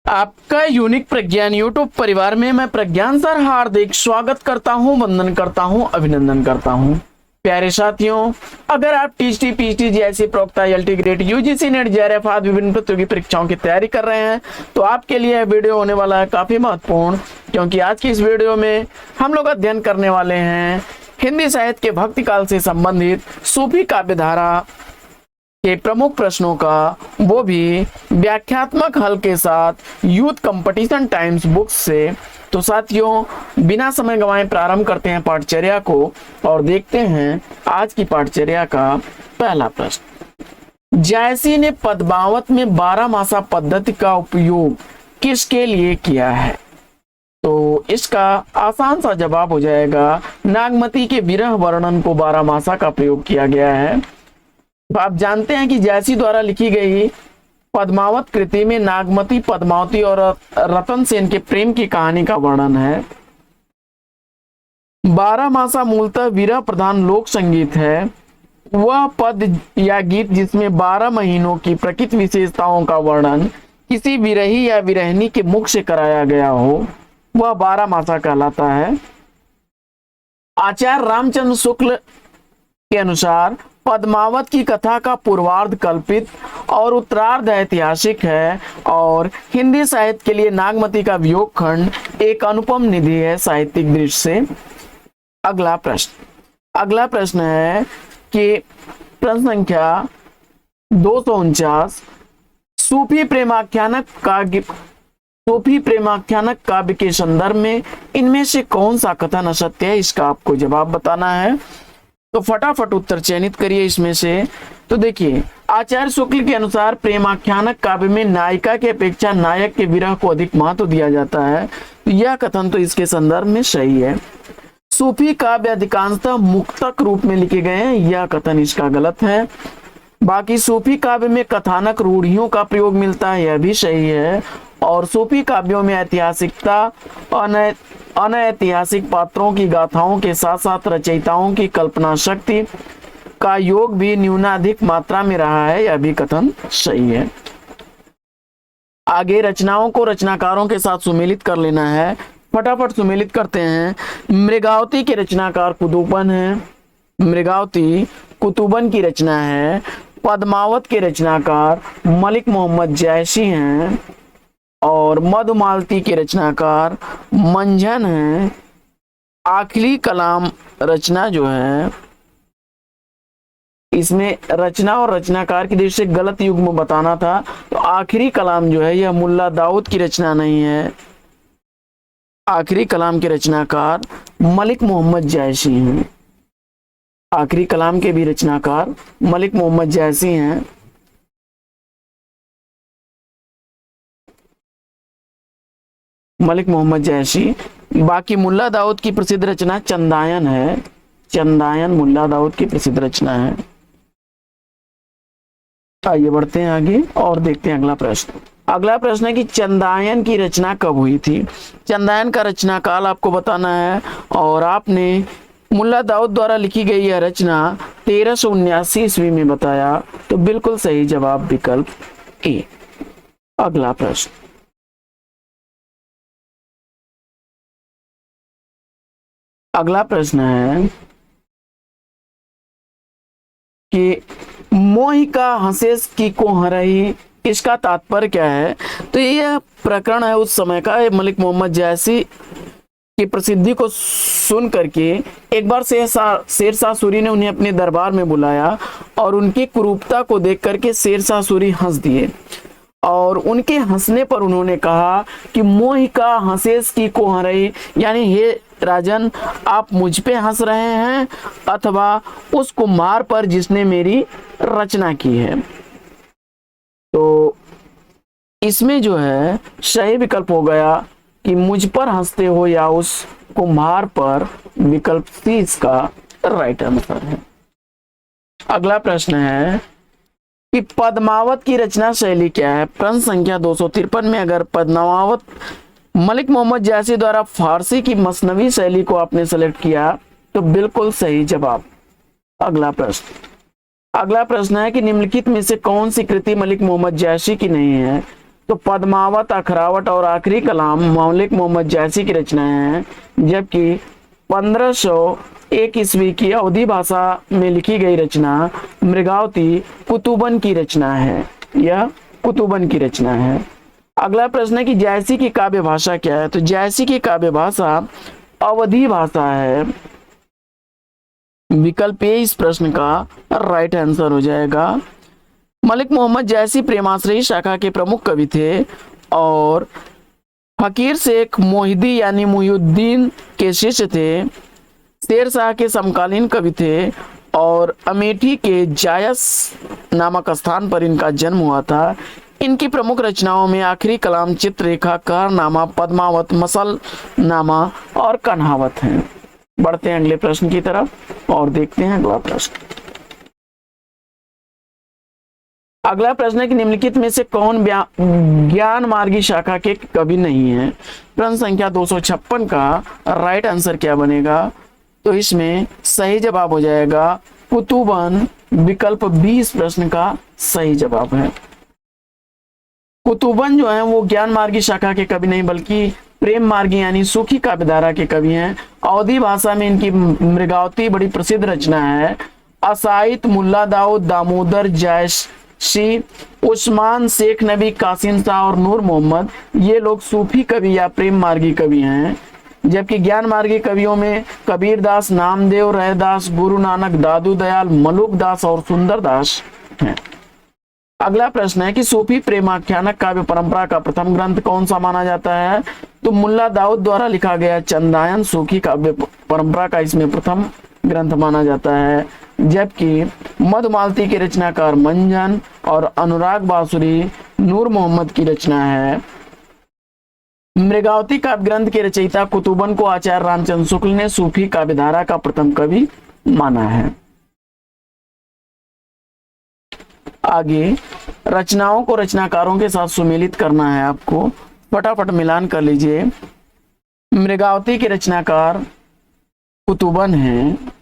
आपका यूनिक प्रज्ञान यूट्यूब परिवार में मैं प्रज्ञान सर हार्दिक स्वागत करता हूं, वंदन करता हूं, अभिनंदन करता हूं। प्यारे साथियों, अगर आप टीटी पीटी जैसी प्रोक्ता LT grade UGC net JRF आदि विभिन्न प्रतियोगी परीक्षाओं की तैयारी कर रहे हैं तो आपके लिए वीडियो होने वाला है काफी महत्वपूर्ण, क्योंकि आज की इस वीडियो में हम लोग अध्ययन करने वाले हैं हिंदी साहित्य के भक्ति काल से संबंधित सूफी काव्य धारा के प्रमुख प्रश्नों का, वो भी व्याख्यात्मक हल के साथ यूथ कंपटीशन टाइम्स बुक्स से। तो साथियों, बिना समय गंवाए प्रारंभ करते हैं पाठचर्या को और देखते हैं आज की पाठचर्या का पहला प्रश्न। जायसी ने पद्मावत में 12 मासा पद्धति का उपयोग किसके लिए किया है? तो इसका आसान सा जवाब हो जाएगा, नागमती के विरह वर्णन को 12 मासा का प्रयोग किया गया है। तो आप जानते हैं कि जायसी द्वारा लिखी गई पद्मावत कृति में नागमती, पद्मावती और रतन सेन के प्रेम की कहानी का वर्णन है। 12 मासा मूलतः विरह प्रधान लोक संगीत है। वह पद या गीत जिसमें 12 महीनों की प्रकृति विशेषताओं का वर्णन किसी विरही या विरहिणी के मुख से कराया गया हो, वह 12 मासा कहलाता है। आचार्य रामचंद्र शुक्ल के अनुसार पद्मावत की कथा का पूर्वार्ध कल्पित और उत्तरार्ध ऐतिहासिक है और हिंदी साहित्य के लिए नागमती का वियोग खंड एक अनुपम निधि है साहित्यिक दृष्टि से। अगला प्रश्न है कि प्रश्न संख्या 249, सूफी प्रेमाख्यानक काव्य के संदर्भ में इनमें से कौन सा कथन असत्य है? इसका आपको जवाब बताना है, तो फटाफट उत्तर चयनित करिए इसमें से। तो देखिए, आचार्य शुक्ल के अनुसार प्रेमाख्यानक काव्य में नायिका की अपेक्षा नायक के विरह को अधिक महत्व दिया जाता है। तो यह कथन तो इसके संदर्भ में सही है। सूफी काव्य अधिकांशतः मुक्तक रूप में लिखे गए हैं, यह कथन इसका गलत है। बाकी सूफी काव्य में कथानक रूढ़ियों का प्रयोग मिलता है, यह भी सही है। और सूफी काव्यों में ऐतिहासिकता, अनैतिहासिक पात्रों की गाथाओं के साथ साथ रचयिताओं की कल्पना शक्ति का योग भी न्यूनाधिक मात्रा में रहा है, यह भी कथन सही है। आगे रचनाओं को रचनाकारों के साथ सुमेलित कर लेना है, फटाफट सुमेलित करते हैं। मृगावती के रचनाकार कुतुबन है, मृगावती कुतुबन की रचना है। पद्मावत के रचनाकार मलिक मोहम्मद जैसी हैं और मधुमालती के रचनाकार मंझन है। आखिरी कलाम रचना जो है, इसमें रचना और रचनाकार की दृष्टि से गलत युग्म बताना था, तो आखिरी कलाम जो है यह मुल्ला दाऊद की रचना नहीं है। आखिरी कलाम के रचनाकार मलिक मोहम्मद जैसी हैं। आखिरी कलाम के भी रचनाकार मलिक मोहम्मद जैसी हैं। मलिक मोहम्मद जैसी। बाकी मुल्ला दाऊद की प्रसिद्ध रचना चंदायन है। चंदायन मुल्ला दाऊद की प्रसिद्ध रचना है। आइए बढ़ते हैं आगे और देखते हैं अगला प्रश्न। अगला प्रश्न है कि चंदायन की रचना कब हुई थी? चंदायन का रचना काल आपको बताना है और आपने मुल्ला दाऊद द्वारा लिखी गई यह रचना 1379 ईस्वी में बताया, तो बिल्कुल सही जवाब विकल्प ए। अगला प्रश्न, अगला प्रश्न है कि मोहिका हंसेस की को हरही, इसका तात्पर्य क्या है? तो यह प्रकरण है उस समय का। मलिक मोहम्मद जैसी की प्रसिद्धि को सुन करके एक बार शेरशाह सूरी ने उन्हें अपने दरबार में बुलाया और उनकी कुरूपता को देख करके शेरशाह सूरी हंस दिए और उनके हंसने पर उन्होंने कहा कि मोहिका हंसेस की को हरही, यानी हे राजन, आप मुझ पे हंस रहे हैं अथवा उस कुम्हार पर जिसने मेरी रचना की है। तो इसमें जो है सही विकल्प हो गया कि मुझ पर हंसते हो या उस कुम्हार पर। विकल्प सी इसका राइट आंसर है। अगला प्रश्न है कि पद्मावत की रचना शैली क्या है? प्रश्न संख्या 253 में अगर पद्मावत मलिक मोहम्मद जैसी द्वारा फारसी की मसनवी शैली को आपने सेलेक्ट किया तो बिल्कुल सही जवाब। अगला प्रश्न है कि निम्नलिखित में से कौन सी कृति मलिक मोहम्मद जैसी की नहीं है? तो पद्मावत, अखरावट और आखिरी कलाम मलिक मोहम्मद जायसी की रचनाएं हैं, जबकि 1501 ईस्वी की अवधी भाषा में लिखी गई रचना मृगावती कुतुबन की रचना है। यह कुतुबन की रचना है। अगला प्रश्न है कि जायसी की काव्य भाषा क्या है? तो जायसी की काव्य भाषा अवधी भाषा है। विकल्प ए इस प्रश्न का राइट आंसर हो जाएगा। मलिक मोहम्मद जायसी प्रेमाश्रयी शाखा के प्रमुख कवि थे और फकीर शेख मोहिदी यानी मुहिउद्दीन के शिष्य थे। शेर शाह के समकालीन कवि थे और अमेठी के जायस नामक स्थान पर इनका जन्म हुआ था। इनकी प्रमुख रचनाओं में आखिरी कलाम, चित्ररेखा, कारनामा, पद्मावत, मसल नामा और कन्हावत हैं। बढ़ते हैं अगले प्रश्न की तरफ और देखते हैं अगला प्रश्न। अगला प्रश्न है कि निम्नलिखित में से कौन ज्ञान मार्गी शाखा के कवि नहीं है? प्रश्न संख्या 256 का राइट आंसर क्या बनेगा? तो इसमें सही जवाब हो जाएगा कुतुबन। विकल्प 20 प्रश्न का सही जवाब है। कुतुबन जो है वो ज्ञान मार्गी शाखा के कवि नहीं बल्कि प्रेम मार्गी यानी सूखी काव्यधारा के कवि हैं। अवधी भाषा में इनकी मृगावती बड़ी प्रसिद्ध रचना है। असाइद, मुल्ला दाऊद, दामोदर जायसी, उस्मान शेख नबी, कासिम शाह और नूर मोहम्मद ये लोग सूफी कवि या प्रेम मार्गी कवि हैं। जबकि ज्ञान मार्गी कवियों में कबीर दास, नामदेव, रैदास, गुरु नानक, दादू दयाल, मलुक दास और सुंदर दास हैं। अगला प्रश्न है कि सूफी प्रेमाख्यानक काव्य परंपरा का प्रथम ग्रंथ कौन सा माना जाता है? तो मुल्ला दाऊद द्वारा लिखा गया चंदायन सूफी काव्य परंपरा का इसमें प्रथम ग्रंथ माना जाता है। जबकि मधुमालती के रचनाकार मंजन और अनुराग बासुरी नूर मोहम्मद की रचना है। मृगावती काव्य ग्रंथ के रचयिता कुतुबन को आचार्य रामचंद्र शुक्ल ने सूफी काव्यधारा का प्रथम कवि माना है। आगे रचनाओं को रचनाकारों के साथ सुमेलित करना है आपको। फटाफट मिलान कर लीजिए। मृगावती के रचनाकार कुतुबन हैं।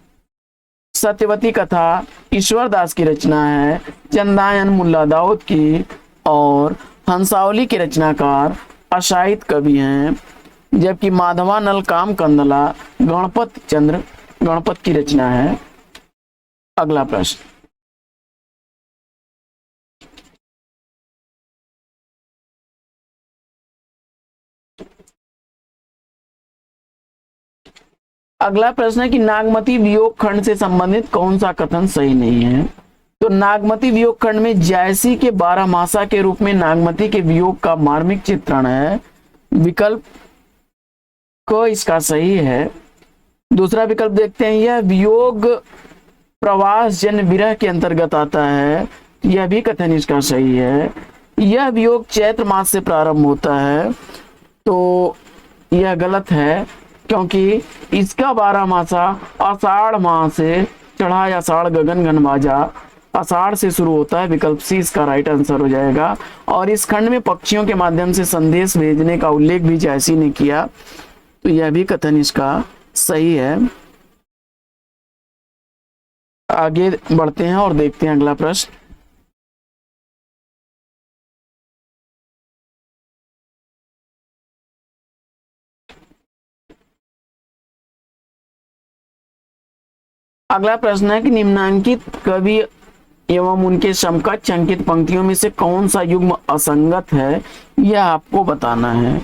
सत्यवती कथा ईश्वर दास की रचना है। चंदायन मुल्ला दाऊद की और हंसावली के रचनाकार अशाहिद कवि हैं। जबकि माधवानल काम कंदला गणपत की रचना है। अगला प्रश्न, अगला प्रश्न है कि नागमती वियोग खंड से संबंधित कौन सा कथन सही नहीं है? तो नागमती वियोग खंड में जायसी के 12 मासा के रूप में नागमती के वियोग का मार्मिक चित्रण है। विकल्प को इसका सही है। दूसरा विकल्प देखते हैं, यह वियोग प्रवास जन विरह के अंतर्गत आता है। यह भी कथन इसका सही है। यह वियोग चैत्र मास से प्रारंभ होता है, तो यह गलत है क्योंकि इसका 12 मासा आषाढ़ माह से चढ़ा या आषाढ़ गगन घन बाजा आषाढ़ से शुरू होता है। विकल्प सी इसका राइट आंसर हो जाएगा। और इस खंड में पक्षियों के माध्यम से संदेश भेजने का उल्लेख भी जायसी ने किया, तो यह भी कथन इसका सही है। आगे बढ़ते हैं और देखते हैं अगला प्रश्न। अगला प्रश्न है कि निम्नांकित कवि एवं उनके समकक्ष अंकित पंक्तियों में से कौन सा युग्म असंगत है, यह आपको बताना है।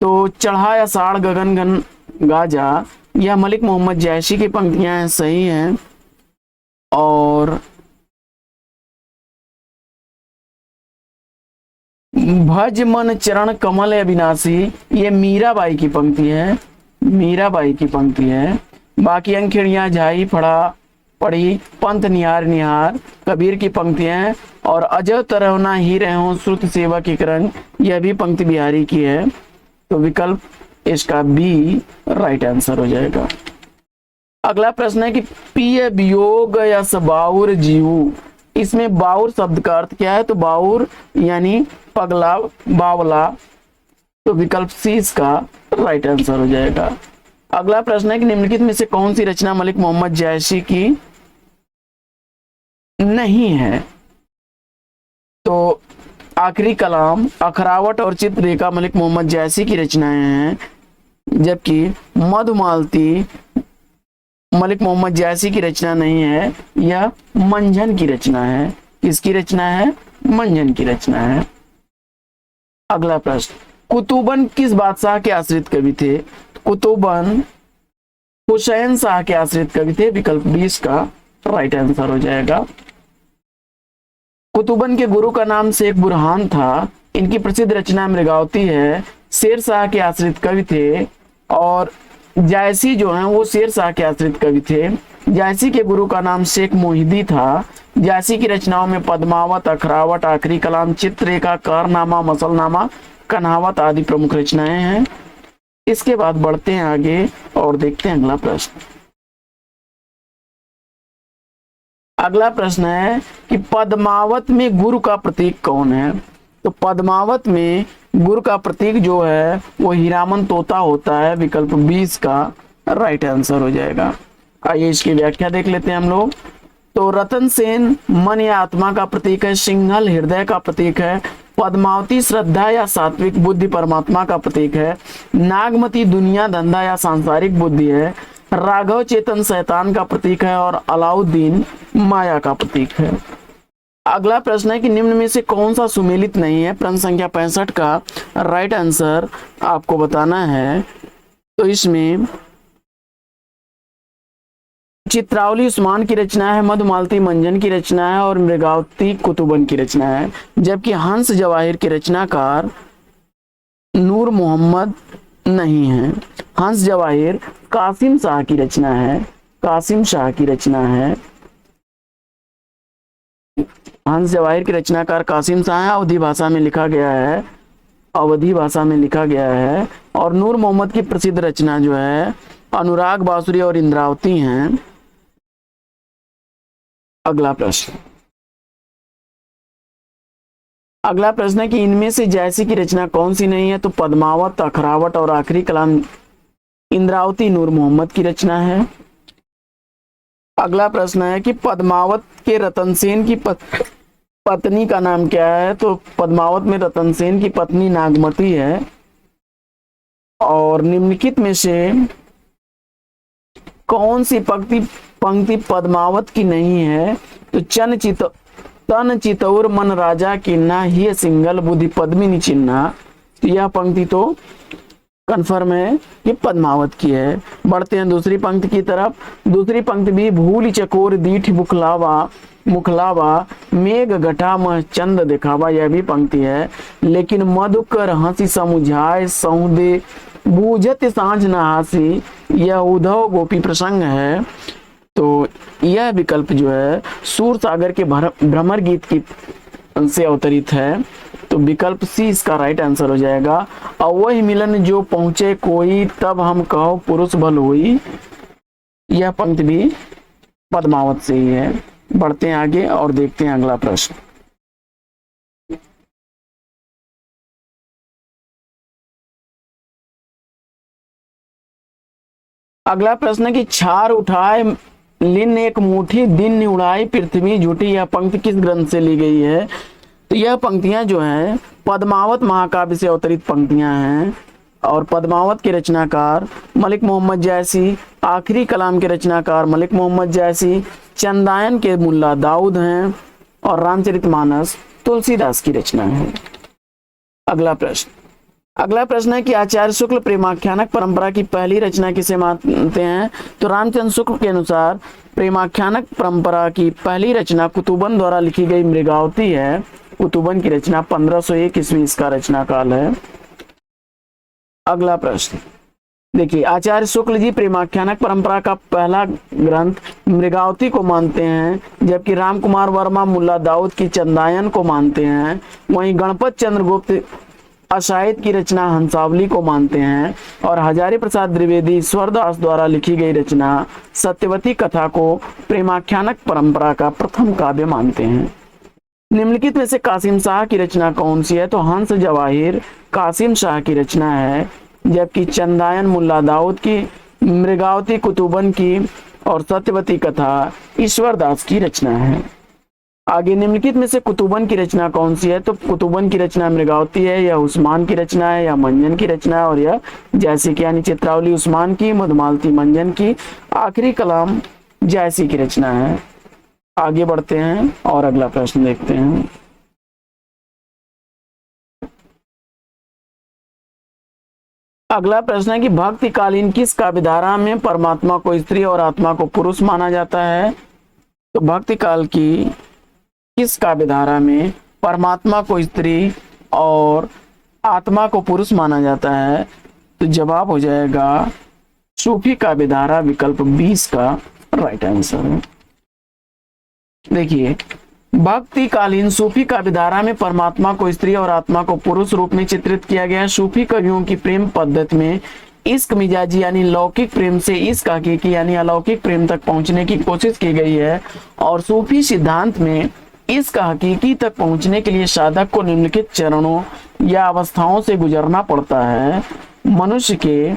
तो चढ़ा आषाढ़ गगन घन गाजा, यह मलिक मोहम्मद जायसी की पंक्तियां हैं, सही हैं। और भज मन चरण कमल अविनाशी, ये मीराबाई की पंक्ति है। मीराबाई की पंक्ति है। बाकी अंखिड़ियां झाई फड़ा पड़ी, पंथ निहार निहार कबीर की पंक्तियां हैं। और अजय तरहना ही रहो श्रुत सेवा की करण, यह भी पंक्ति बिहारी की है। तो विकल्प इसका बी राइट आंसर हो जाएगा। अगला प्रश्न है कि पिय वियोग यस बाउर जीव, इसमें बाउर शब्द का अर्थ क्या है? तो बाउर यानी पगला, बावला। तो विकल्प सी इसका राइट आंसर हो जाएगा। अगला प्रश्न है कि निम्नलिखित में से कौन सी रचना मलिक मोहम्मद जायसी की नहीं है? तो आखिरी कलाम, अखरावट और चित्ररेखा मलिक मोहम्मद जैसी की रचनाएं हैं, जबकि मधुमालती मलिक मोहम्मद जैसी की रचना नहीं है, यह मंझन की रचना है। किसकी रचना है? मंझन की रचना है। अगला प्रश्न, कुतुबन किस बादशाह के आश्रित कवि थे? कुतुबन हुसैन शाह के आश्रित कवि थे। विकल्प 20 का राइट आंसर हो जाएगा। कुतुबन के गुरु का नाम शेख बुरहान था। इनकी प्रसिद्ध रचना मृगावती है। शेर शाह के आश्रित कवि थे और जायसी जो है वो शेर शाह के आश्रित कवि थे। जायसी के गुरु का नाम शेख मोहिदी था। जायसी की रचनाओं में पद्मावत, अखरावट, आखिरी कलाम, चित्ररेखा, कारनामा, मसलनामा, कन्हावत आदि प्रमुख रचनाएं हैं। इसके बाद बढ़ते हैं आगे और देखते हैं अगला प्रश्न। अगला प्रश्न है कि पद्मावत में गुरु का प्रतीक कौन है? तो पद्मावत में गुरु का प्रतीक जो है वो हीरामन तोता होता है। विकल्प 20 का राइट आंसर हो जाएगा। आइए इसकी व्याख्या देख लेते हैं हम लोग। तो रतन सेन मन या आत्मा का प्रतीक है। सिंहल हृदय का प्रतीक है। पद्मावती श्रद्धा या सात्विक बुद्धि परमात्मा का प्रतीक है। नागमती दुनिया धंधा या सांसारिक बुद्धि है। राघव चेतन शैतान का प्रतीक है और अलाउद्दीन माया का प्रतीक है। अगला प्रश्न है कि निम्न में से कौन सा सुमेलित नहीं है? प्रश्न संख्या 65 का राइट आंसर आपको बताना है। तो इसमें चित्रावली उस्मान की रचना है, मधुमालती मंजन की रचना है और मृगावती कुतुबन की रचना है। जबकि हंस जवाहिर के रचनाकार नूर मोहम्मद नहीं है। हंस जवाहिर कासिम शाह की रचना है। कासिम शाह की रचना है। हंस जवाहिर के रचनाकार कासिम शाह है। अवधी भाषा में लिखा गया है। अवधी भाषा में लिखा गया है। और नूर मोहम्मद की प्रसिद्ध रचना जो है अनुराग बांसुरी और इंद्रावती हैं। अगला प्रश्न। अगला प्रश्न है कि इनमें से जैसी की रचना कौन सी नहीं है? तो पद्मावत, अखरावट और आखिरी कलाम इंद्रावती नूर मोहम्मद की रचना है। अगला प्रश्न है कि पद्मावत के रतन सेन की पत्नी का नाम क्या है? तो पद्मावत में रतन सेन की पत्नी नागमती है। और निम्नलिखित में से कौन सी पंक्ति पद्मावत की नहीं है? तो तन चितौर मन राजा किन्ना ही सिंगल बुद्धि पद्मिनी चिन्ना। तो यह पंक्ति तो कन्फर्म है कि पद्मावत की है। बढ़ते हैं दूसरी पंक्ति की तरफ। दूसरी पंक्ति भी भूल चकोर दीठ मुखलावा मेघ घटा मह चंद दिखावा, यह भी पंक्ति है। लेकिन मधुकर हंसी समुझाए सौदे बूझत सांझ न हासी, यह उद्धव गोपी प्रसंग है। तो यह विकल्प जो है सूर सागर के भ्रमर गीत की से अवतरित है। तो विकल्प सी इसका राइट आंसर हो जाएगा। और वही मिलन जो पहुंचे कोई तब हम कहो पुरुष बल होई, यह पंक्ति भी पद्मावत से ही है। बढ़ते हैं आगे और देखते हैं अगला प्रश्न। अगला प्रश्न है कि छार उठाए लिन एक मुट्ठी दिन उड़ाई पृथ्वी झूठी, यह पंक्ति किस ग्रंथ से ली गई है? तो यह पंक्तियां जो हैं पद्मावत महाकाव्य से अवतरित पंक्तियां हैं। और पद्मावत के रचनाकार मलिक मोहम्मद जैसी, आखिरी कलाम के रचनाकार मलिक मोहम्मद जैसी, चंदायन के मुल्ला दाऊद हैं और रामचरितमानस तुलसीदास की रचना है। अगला प्रश्न है कि आचार्य शुक्ल प्रेमाख्यानक परंपरा की पहली रचना किसे मानते हैं? तो रामचंद्र शुक्ल के अनुसार प्रेमाख्यानक परंपरा की पहली रचना कुतुबन द्वारा लिखी गई मृगावती है। कुतुबन की रचना 1501 ईस्वी इसका रचना काल है। अगला प्रश्न देखिए, आचार्य शुक्ल जी प्रेमाख्यानक परंपरा का पहला ग्रंथ मृगावती को मानते हैं, जबकि राम कुमार वर्मा मुल्ला दाऊद की चंदायन को मानते हैं। वहीं गणपत चंद्रगुप्त अशायद की रचना हंसावली को मानते हैं और हजारी प्रसाद द्विवेदी ईश्वरदास द्वारा लिखी गई रचना सत्यवती कथा को प्रेमाख्यानक परंपरा का प्रथम काव्य मानते हैं। निम्नलिखित में से कासिम शाह की रचना कौन सी है? तो हंस जवाहिर कासिम शाह की रचना है, जबकि चंदायन मुल्ला दाऊद की, मृगावती कुतुबन की और सत्यवती कथा ईश्वरदास की रचना है। आगे निम्नलिखित में से कुतुबन की रचना कौन सी है? तो कुतुबन की रचना मृगावती है, या उस्मान की रचना है, या मंजन की रचना है, और यह जैसी की, यानी चित्रावली उस्मान की, मधुमालती मंजन की, आखिरी कलाम जैसी की रचना है। आगे बढ़ते हैं और अगला प्रश्न देखते हैं। अगला प्रश्न है कि भक्तिकालीन किस काव्यधारा में परमात्मा को स्त्री और आत्मा को पुरुष माना जाता है? तो भक्तिकाल की किस काव्यधारा में परमात्मा को स्त्री और आत्मा को पुरुष माना जाता है? तो जवाब हो जाएगा सूफी काव्यधारा, विकल्प 20 का राइट आंसर है। देखिए, भक्तिकालीन सूफी काव्यधारा में परमात्मा को स्त्री और आत्मा को पुरुष रूप में चित्रित किया गया है। सूफी कवियों की प्रेम पद्धति में इश्क मिजाजी यानी लौकिक प्रेम से इश्क हकीकी यानी अलौकिक प्रेम तक पहुंचने की कोशिश की गई है, और सूफी सिद्धांत में इश्क हकीकी तक पहुंचने के लिए साधक को निम्नलिखित चरणों या अवस्थाओं से गुजरना पड़ता है। मनुष्य के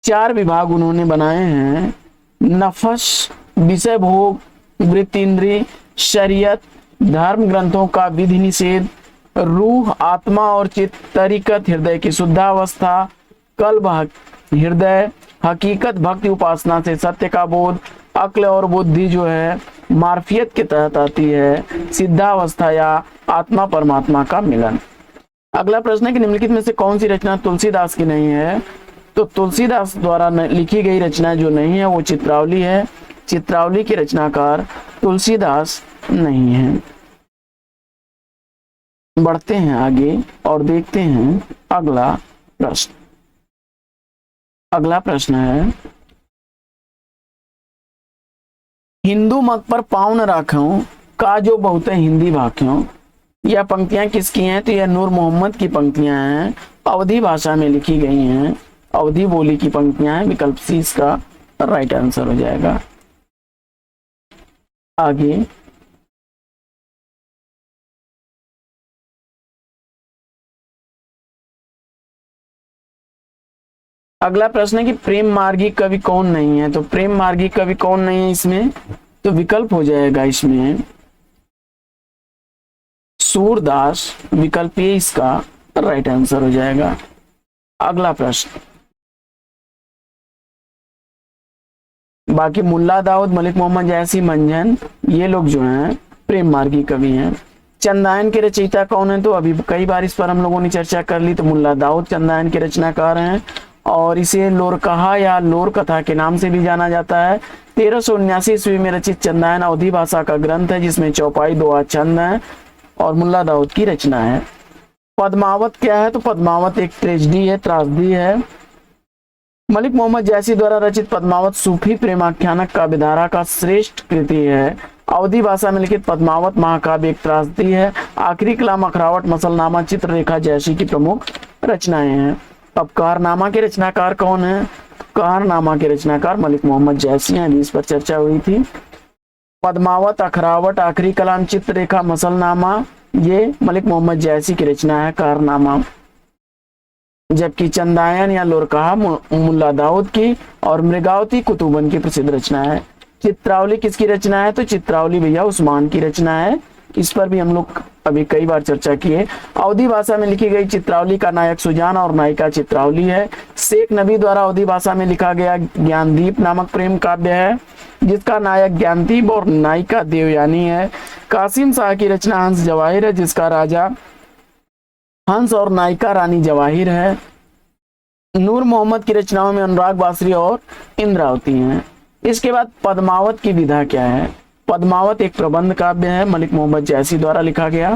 4 विभाग उन्होंने बनाए हैं: नफस, विषय भोग, वृत्ति इंद्रिय, शरीयत, धर्म ग्रंथों का विधि निषेध, रूह, आत्मा और चित्त, तरीकत, हृदय की शुद्धावस्था, कल्ब, हृदय, हकीकत, भक्ति उपासना से सत्य का बोध, अक्ल और बुद्धि जो है मार्फियत के तहत आती है, सिद्धावस्था या आत्मा परमात्मा का मिलन। अगला प्रश्न है कि निम्नलिखित में से कौन सी रचना तुलसीदास की नहीं है? तो तुलसीदास द्वारा लिखी गई रचना जो नहीं है वो चित्रावली है। चित्रावली के रचनाकार तुलसीदास नहीं है। बढ़ते हैं आगे और देखते हैं अगला प्रश्न। अगला प्रश्न है, हिंदू मत पर पाँव न राखूं का जो बहुत हिंदी भाख्यों। यह पंक्तियां किसकी हैं? तो यह नूर मोहम्मद की पंक्तियां हैं, अवधी भाषा में लिखी गई हैं, अवधी बोली की पंक्तियां हैं। विकल्प सी इसका राइट आंसर हो जाएगा। आगे अगला प्रश्न है कि प्रेम मार्गी कवि कौन नहीं है? तो प्रेम मार्गी कवि कौन नहीं है इसमें? तो विकल्प हो जाएगा इसमें सूरदास, विकल्प ए इसका राइट आंसर हो जाएगा। अगला प्रश्न, बाकी मुल्ला दाऊद, मलिक मोहम्मद जैसी, मंजन, ये लोग जो हैं प्रेम मार्गी कवि हैं। चंदायन के रचयिता कौन है? तो अभी कई बार इस पर हम लोगों ने चर्चा कर ली। तो मुल्ला दाऊद चंदायन के रचनाकार हैं, और इसे लोरकहा या लोर कथा के नाम से भी जाना जाता है। 1379 ईस्वी में रचित चंदायन अवधी भाषा का ग्रंथ है, जिसमें चौपाई, दोहा, छंद है, और मुल्ला दाऊद की रचना है। पद्मावत क्या है? तो पद्मावत एक ट्रेजेडी है, त्रासदी है। मलिक मोहम्मद जैसी द्वारा रचित पद्मावत सूफी प्रेमाख्यानक काव्यधारा का श्रेष्ठ कृति है। अवधी भाषा में लिखित पद्मावत महाकाव्य एक त्रासदी है। आखिरी कलाम, अखरावट, मसलनामा, चित्ररेखा जैसी की प्रमुख रचनाएं हैं। अब कारनामा के रचनाकार कौन है? कारनामा के रचनाकार मलिक मोहम्मद जैसी हैं, अभी इस पर चर्चा हुई थी। पद्मावत, अखरावट, आखिरी कलाम, चित्ररेखा, मसलनामा, ये मलिक मोहम्मद जैसी की रचना है कारनामा। जबकि चंदायन या लोरकहा मुल्ला दाऊद की, और मृगावती कुतुबन की प्रसिद्ध रचना है। चित्रावली किसकी रचना है? तो चित्रावली भैया उस्मान की रचना है। इस पर भी हम लोग अभी कई बार चर्चा किए। अवधी भाषा में लिखी गई चित्रावली का नायक सुजान और नायिका चित्रावली है। शेख नबी द्वारा अवधी भाषा में लिखा गया ज्ञानदीप नामक प्रेम काव्य है, जिसका नायक ज्ञानदीप और नायिका देवयानी है। कासिम शाह की रचना हंस जवाहिर है, जिसका राजा हंस और नायिका रानी जवाहिर है। नूर मोहम्मद की रचनाओं में अनुराग बासरी और इंद्रावती हैं। इसके बाद पद्मावत की विधा क्या है? पद्मावत एक प्रबंध काव्य है, मलिक मोहम्मद जैसी द्वारा लिखा गया।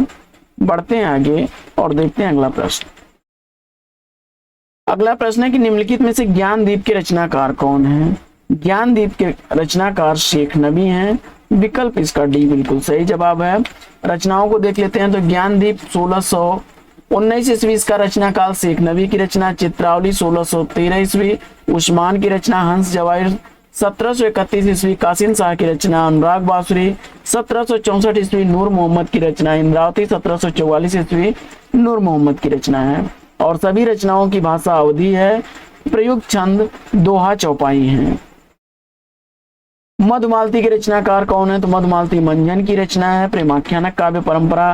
बढ़ते हैं आगे और देखते हैं अगला प्रश्न। अगला प्रश्न है कि निम्नलिखित में से ज्ञानदीप के रचनाकार कौन है? ज्ञानदीप के रचनाकार शेख नबी हैं। विकल्प इसका डी बिल्कुल सही जवाब है। रचनाओं को देख लेते हैं। तो ज्ञानदीप 1619 ईस्वी इसका रचनाकाल, शेख नबी की रचना चित्रावली 1613 ईस्वी, उस्मान की रचना हंस जवाहिर 1731 ईस्वी, कासिम शाह की रचना अनुराग बासुरी 1764 ईस्वी, नूर मोहम्मद की रचना इंद्रावती 1744 ईस्वी नूर मोहम्मद की रचना है। और सभी रचनाओं की भाषा अवधी है। प्रयुक्त छंद दोहा चौपाई हैं। मधुमालती के रचनाकार कौन है? तो मधुमालती मंजन की रचना है। प्रेमाख्यानक काव्य परंपरा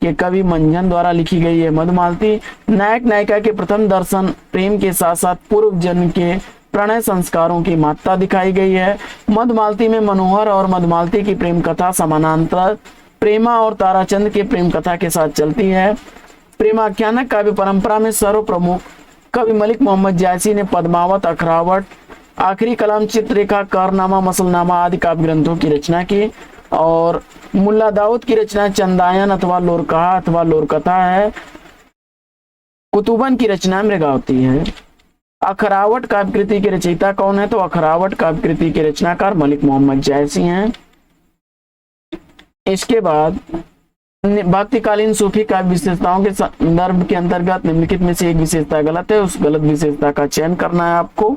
के कवि मंजन द्वारा लिखी गई है मधुमालती। नायक नायिका के प्रथम दर्शन, प्रेम के साथ साथ पूर्व जन्म के प्रणय संस्कारों की महत्ता दिखाई गई है। मधुमालती में मनोहर और मधुमालती की प्रेम कथा समानांतर प्रेमा और ताराचंद के प्रेम कथा के साथ चलती है। प्रेमाख्यानक काव्य परंपरा में सर्व प्रमुख कवि मलिक मोहम्मद जायसी ने पद्मावत, अखरावट, आखिरी कलाम, चित्ररेखा, कारनामा, मसलनामा आदि काव्य ग्रंथों की रचना की। और मुल्ला दाऊद की रचना चंदायन अथवा लोरकहा अथवा लोरकथा है। कुतुबन की रचना मृगावती है। अखरावट काव्य कृति के रचयिता कौन है? तो अखरावट काव्य कृति के रचनाकार मलिक मोहम्मद जायसी हैं। इसके बाद भक्तिकालीन सूफी काव्य विशेषताओं के संदर्भ के अंतर्गत निम्नलिखित में से एक विशेषता गलत है, उस गलत विशेषता का चयन करना है आपको।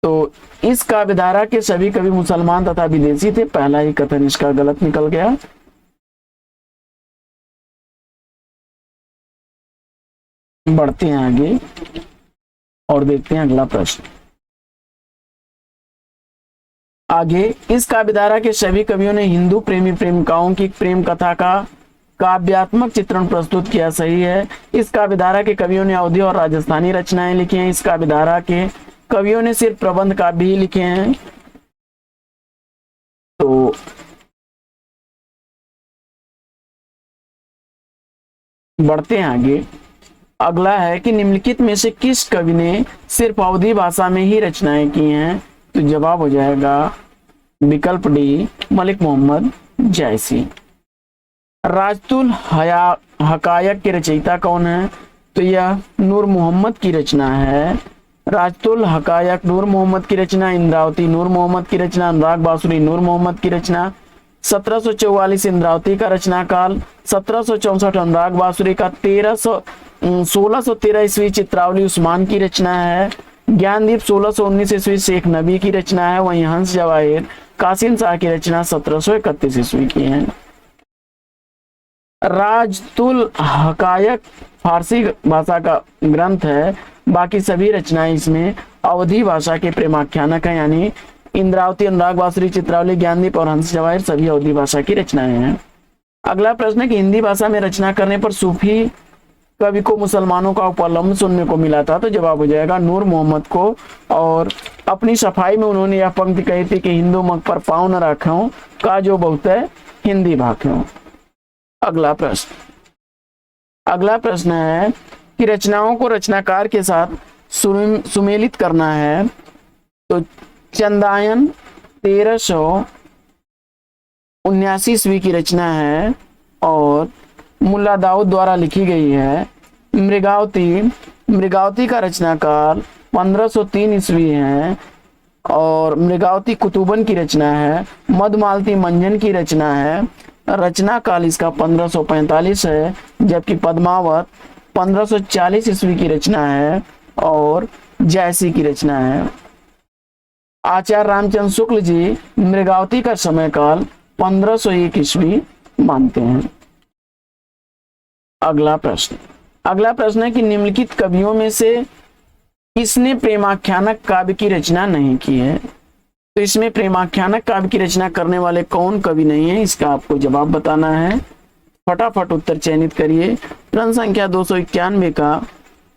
तो इस काव्यधारा के सभी कवि मुसलमान तथा विदेशी थे, पहला ही कथन इसका गलत निकल गया। बढ़ते हैं आगे और देखते हैं अगला प्रश्न। आगे, इस काव्यधारा के सभी कवियों ने हिंदू प्रेमी प्रेमिकाओं की प्रेम कथा का काव्यात्मक चित्रण प्रस्तुत किया, सही है। इस काव्यधारा के कवियों ने अवधी और राजस्थानी रचनाएं लिखी हैं। इस काव्यधारा के कवियों ने सिर्फ प्रबंध काव्य ही लिखे हैं। तो बढ़ते हैं आगे। अगला है कि निम्नलिखित में से किस कवि ने सिर्फ अवधी भाषा में ही रचनाएं की हैं? तो जवाब हो जाएगा विकल्प डी, मलिक मोहम्मद जायसी। राजतुल हकायक के रचयिता कौन है? तो यह नूर मोहम्मद की रचना है। राजतुल हकायक नूर मोहम्मद की रचना, इंद्रावती नूर मोहम्मद की रचना, अनुराग बासुरी नूर मोहम्मद की रचना। 1744 इंद्रावती का रचना काल, 1764 अनुराग बासुरी का, 1613 ईस्वी चित्रावली उस्मान की रचना है। ज्ञानदीप 1619 ईस्वी शेख नबी की रचना है। वहीं हंस जवाहिर कासिम शाह की रचना 1731 ईस्वी की है। राजतुल हकायक फारसी भाषा का ग्रंथ है, बाकी सभी रचनाएं इसमें अवधी भाषा के प्रेमाख्यानक है, यानी इंद्रावती, अनुराग बासुरी, चित्रावली, ज्ञानदीप और हंस जवाहिर सभी अवधी भाषा की रचनाएं हैं। अगला प्रश्न है कि हिंदी भाषा में रचना करने पर सूफी कवि को मुसलमानों का उपलम्ब सुनने को मिला था। तो जवाब हो जाएगा नूर मोहम्मद को। और अपनी सफाई में उन्होंने यह पंक्ति कही थी कि हिंदू मग पर पाँव न रखूं, का जो बहुत है हिंदी भाखूं। अगला प्रश्न है कि रचनाओं को रचनाकार के साथ सुमेलित करना है। तो चंदायन 1379 ईस्वी की रचना है और मुल्ला दाऊद द्वारा लिखी गई है। मृगावती का रचनाकाल 1503 ईस्वी है और मृगावती कुतुबन की रचना है। मधुमालती मंजन की रचना है। रचना काल इसका 1545 है, जबकि पद्मावत 1540 ईस्वी की रचना है और जायसी की रचना है। आचार्य रामचंद्र शुक्ल जी मृगावती का समय काल 1501 ईस्वी मानते हैं। अगला प्रश्न है कि निम्नलिखित कवियों में से किसने प्रेमाख्यानक काव्य की रचना नहीं की है? तो इसमें प्रेमाख्यानक काव्य की रचना करने वाले कौन कवि नहीं है, इसका आपको जवाब बताना है। फटाफट उत्तर चयनित करिए। प्रश्न संख्या 291 का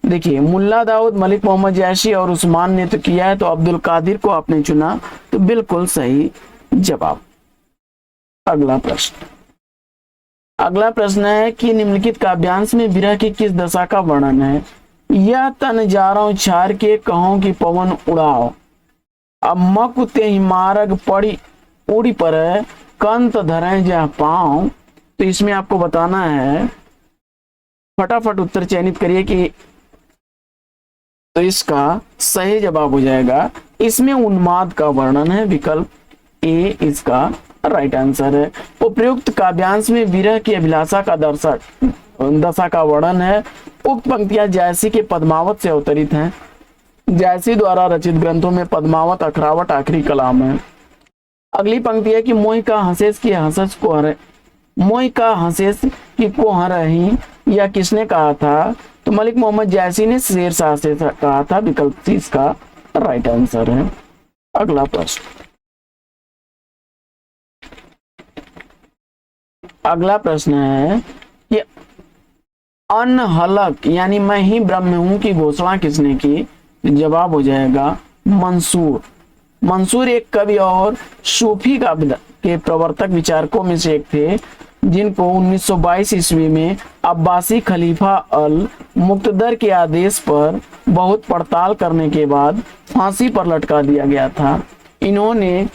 देखिए, मुल्ला दाऊद, मलिक मोहम्मद जायसी और उस्मान ने तो किया है, तो अब्दुल कादिर को आपने चुना, तो बिल्कुल सही जवाब। अगला प्रश्न है कि निम्नलिखित काव्यांश में विरह की किस दशा का वर्णन है? यह तन जारों छार के कहों की पवन उड़ाओ, अब मकुते ही मारग पड़ी उड़ी पर कंत धरे जा पाओ। तो इसमें आपको बताना है, फटाफट उत्तर चयनित करिए कि तो इसका सही जवाब हो जाएगा, इसमें उन्माद का वर्णन है। विकल्प ए इसका राइट आंसर है। उपयुक्त काव्यांश में विरह की अभिलाषा का दशा का वर्णन है। उक्त पंक्तियां जायसी के पद्मावत से अवतरित हैं। जायसी द्वारा रचित ग्रंथों में पद्मावत, अखरावट आखिरी कलाम है। अगली पंक्ति है कि मोह का हंसेस की हंसस को हर, मोह का हंसेस की को हर रही, यह किसने कहा था? तो मलिक मोहम्मद जायसी ने शेर शाह से कहा था। विकल्प सी इसका राइट आंसर है। अगला प्रश्न, अगला प्रश्न है कि अनहलक यानी मैं ही ब्रह्म हूं की घोषणा किसने की? जवाब हो जाएगा मंसूर। मंसूर एक कवि और सूफी के प्रवर्तक विचारकों में से एक थे, जिनको 1922 ईस्वी में अब्बासी खलीफा अल मुक्तदर के आदेश पर बहुत पड़ताल करने के बाद फांसी पर लटका दिया गया था। इन्होंने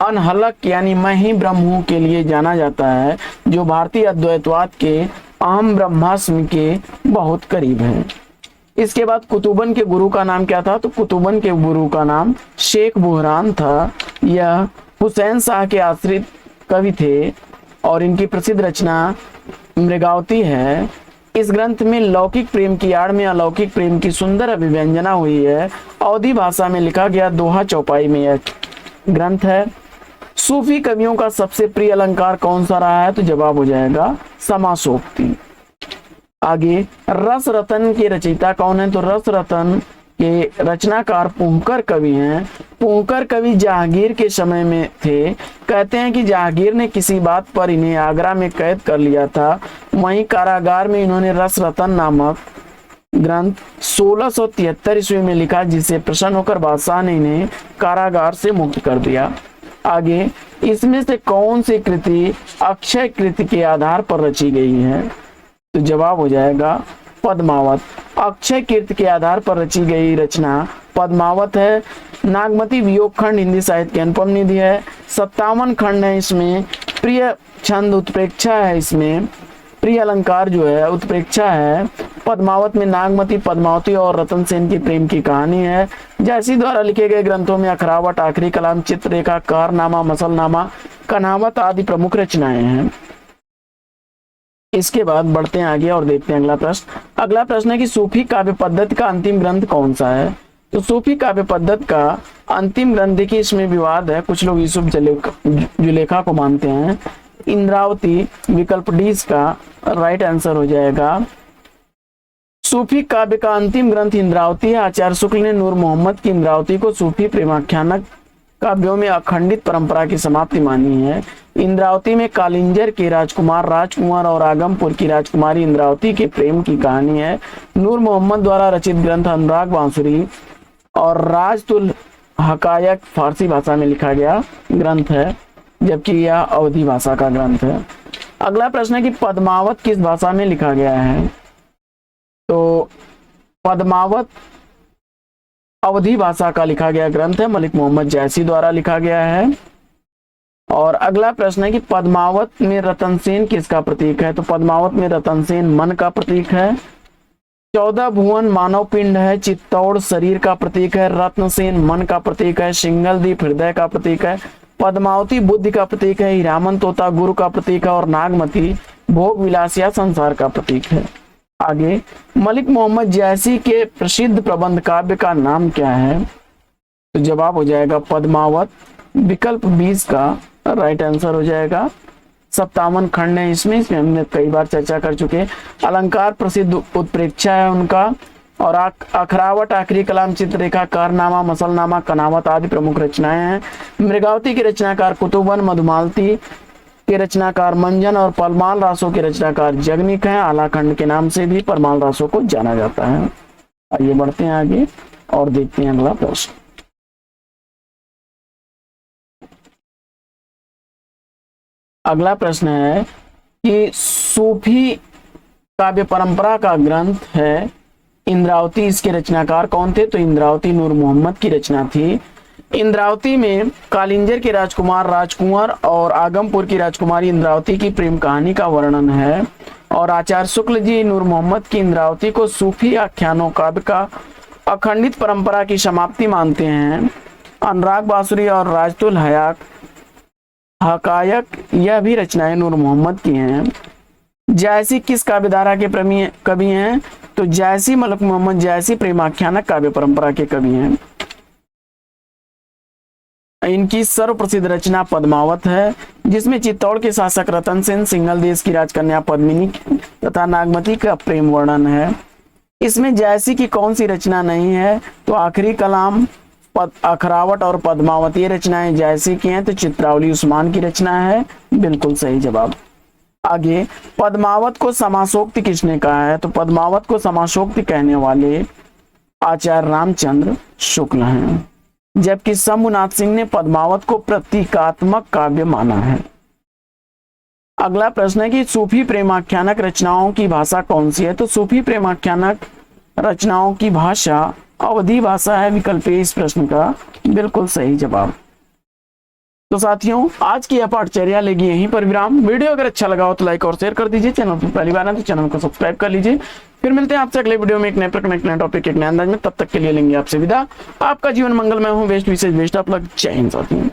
अनहलक यानी मैं ही ब्रह्म हूं के लिए जाना जाता है, जो भारतीय अद्वैतवाद के अहम ब्रह्मास्म के बहुत करीब है। इसके बाद कुतुबन के गुरु का नाम क्या था? तो कुतुबन के गुरु का नाम शेख बुहरान था। यह हुसैन शाह के आश्रित कवि थे और इनकी प्रसिद्ध रचना मृगावती है। इस ग्रंथ में लौकिक प्रेम की आड़ में अलौकिक प्रेम की सुंदर अभिव्यंजना हुई है। अवधी भाषा में लिखा गया दोहा चौपाई में यह ग्रंथ है। सूफी कवियों का सबसे प्रिय अलंकार कौन सा रहा है? तो जवाब हो जाएगा समासोक्ति। आगे रस रतन के रचयिता कौन है? तो रस रतन के रचनाकार पुंकर कवि हैं। पुंकर कवि जहांगीर के समय में थे। कहते हैं कि जहांगीर ने किसी बात पर इन्हें आगरा में कैद कर लिया था। वहीं कारागार में इन्होंने रस रतन नामक ग्रंथ 1673 ईस्वी में लिखा, जिससे प्रसन्न होकर बादशाह ने इन्हें कारागार से मुक्त कर दिया। आगे इसमें से कौन सी कृति अक्षय कृति के आधार पर रची गई है? तो जवाब हो जाएगा पद्मावत। अक्षय कीर्ति के आधार पर रची गई रचना पद्मावत है। नागमती वियोग खंड हिंदी साहित्य की अनुपम निधि है। 57 खंड है इसमें। प्रिय छंद उत्प्रेक्षा है, इसमें प्रिय अलंकार जो है उत्प्रेक्षा है। पद्मावत में नागमती, पद्मावती और रतन सेन की प्रेम की कहानी है। जैसी द्वारा लिखे गए ग्रंथों में अखरावट, आखिरी कलाम, चित्ररेखा, कारनामा, मसलनामा, कन्हावत आदि प्रमुख रचनाएं हैं। इसके बाद बढ़ते हैं आगे और देखते हैं अगला प्रश्न। अगला प्रश्न है कि सूफी काव्य पद्धति का अंतिम ग्रंथ कौन सा है? तो सूफी काव्य पद्धति का अंतिम ग्रंथ, देखिए इसमें विवाद है। कुछ लोग यूसुफ जुलेखा को मानते हैं। इंद्रावती विकल्प डी का राइट आंसर हो जाएगा। सूफी काव्य का अंतिम ग्रंथ इंद्रावती है। आचार्य शुक्ल ने नूर मोहम्मद की इंद्रावती को सूफी प्रेमाख्यानक काव्यों में अखंडित परंपरा की समाप्ति मानी है। इंद्रावती में कालिंजर के राजकुमार और आगमपुर की राजकुमारी इंद्रावती के प्रेम की कहानी है। नूर मोहम्मद द्वारा रचित ग्रंथ अनुराग बांसुरी और राजतुल हकायक फारसी भाषा में लिखा गया ग्रंथ है, जबकि यह अवधी भाषा का ग्रंथ है। अगला प्रश्न है कि पद्मावत किस भाषा में लिखा गया है? तो पद्मावत अवधी भाषा का लिखा गया ग्रंथ है। मलिक मोहम्मद जैसी द्वारा लिखा गया है। और अगला प्रश्न है कि पद्मावत में रतन सेन किसका प्रतीक है? तो पद्मावत में रतन सेन मन का प्रतीक है। 14 भुवन मानव पिंड है। चित्तौड़ शरीर का प्रतीक है। रत्न सेन मन का प्रतीक है। सिंगलदीप हृदय का प्रतीक है। पद्मावती बुद्धि का प्रतीक है। हीरामन तोता गुरु का प्रतीक है। और नागमती भोग विलास या संसार का प्रतीक है। आगे मलिक मोहम्मद जैसी के प्रसिद्ध प्रबंध काव्य का नाम क्या है? तो जवाब हो जाएगा पद्मावत। विकल्प 20 का राइट आंसर हो जाएगा। 57 खंड है इसमें हमने कई बार चर्चा कर चुके। अलंकार प्रसिद्ध उत्प्रेक्षा है उनका। और अखरावट, आखिरी कलाम, चित्ररेखा, कारनामा, मसलनामा, कन्हावत आदि प्रमुख रचनाएं हैं। मृगावती के रचनाकार कुतुबन, मधुमालती के रचनाकार मंजन और परमाल रासों के रचनाकार जगनिक हैं। आलाखंड के नाम से भी परमाल रासों को जाना जाता है। आइए बढ़ते हैं आगे और देखते हैं अगला प्रश्न। अगला प्रश्न है कि सूफी काव्य परंपरा का ग्रंथ है इंद्रावती। इसके रचनाकार कौन थे? तो इंद्रावती नूर मोहम्मद की रचना थी। इंद्रावती में कालिंजर के राजकुमार और आगमपुर की राजकुमारी इंद्रावती की प्रेम कहानी का वर्णन है। और आचार्य शुक्ल जी नूर मोहम्मद की इंद्रावती को सूफी आख्यानों काव्य का अखंडित परंपरा की समाप्ति मानते हैं। अनुराग बांसुरी और राजतुल हकायक यह भी रचनाएं नूर मोहम्मद की हैं। जैसी किस काव्यधारा के कवि हैं? तो जैसी मलिक मोहम्मद जैसी प्रेमाख्यानक काव्य परंपरा के कवि हैं। इनकी सर्वप्रसिद्ध रचना पद्मावत है, जिसमें चित्तौड़ के शासक रतन सेन, सिंगल देश की राजकन्या पद्मिनी तथा नागमती का प्रेम वर्णन है। इसमें जैसी की कौन सी रचना नहीं है? तो आखिरी कलाम, अखरावट और पद्मावती रचनाएं जैसी की हैं। तो चित्रावली उस्मान की रचना है। बिल्कुल सही जवाब। आगे, पद्मावत को समासोक्ति किसने कहा है? तो पद्मावत को समासोक्ति कहने वाले आचार्य रामचंद्र शुक्ल हैं, जबकि शंभुनाथ सिंह ने पद्मावत को प्रतीकात्मक काव्य माना है। अगला प्रश्न है कि सूफी प्रेमाख्यानक रचनाओं की भाषा कौन सी है? तो सूफी प्रेमाख्यानक रचनाओं की भाषा अवधी भाषा है। विकल्प ए इस प्रश्न का बिल्कुल सही जवाब। तो साथियों, आज की यह पाठचर्या लेगी यहीं पर विराम। वीडियो अगर अच्छा लगा हो तो लाइक और शेयर कर दीजिए। चैनल पर पहली बार है तो चैनल को सब्सक्राइब कर लीजिए। फिर मिलते हैं आपसे अगले वीडियो में एक नए प्रकरण, एक नए टॉपिक, एक नए अंदाज में। तब तक के लिए लेंगे आपसे विदा। आपका जीवन मंगलमय हो। बेस्ट विशेष बेस्ट ऑफ लक। जय हिंद साथियों।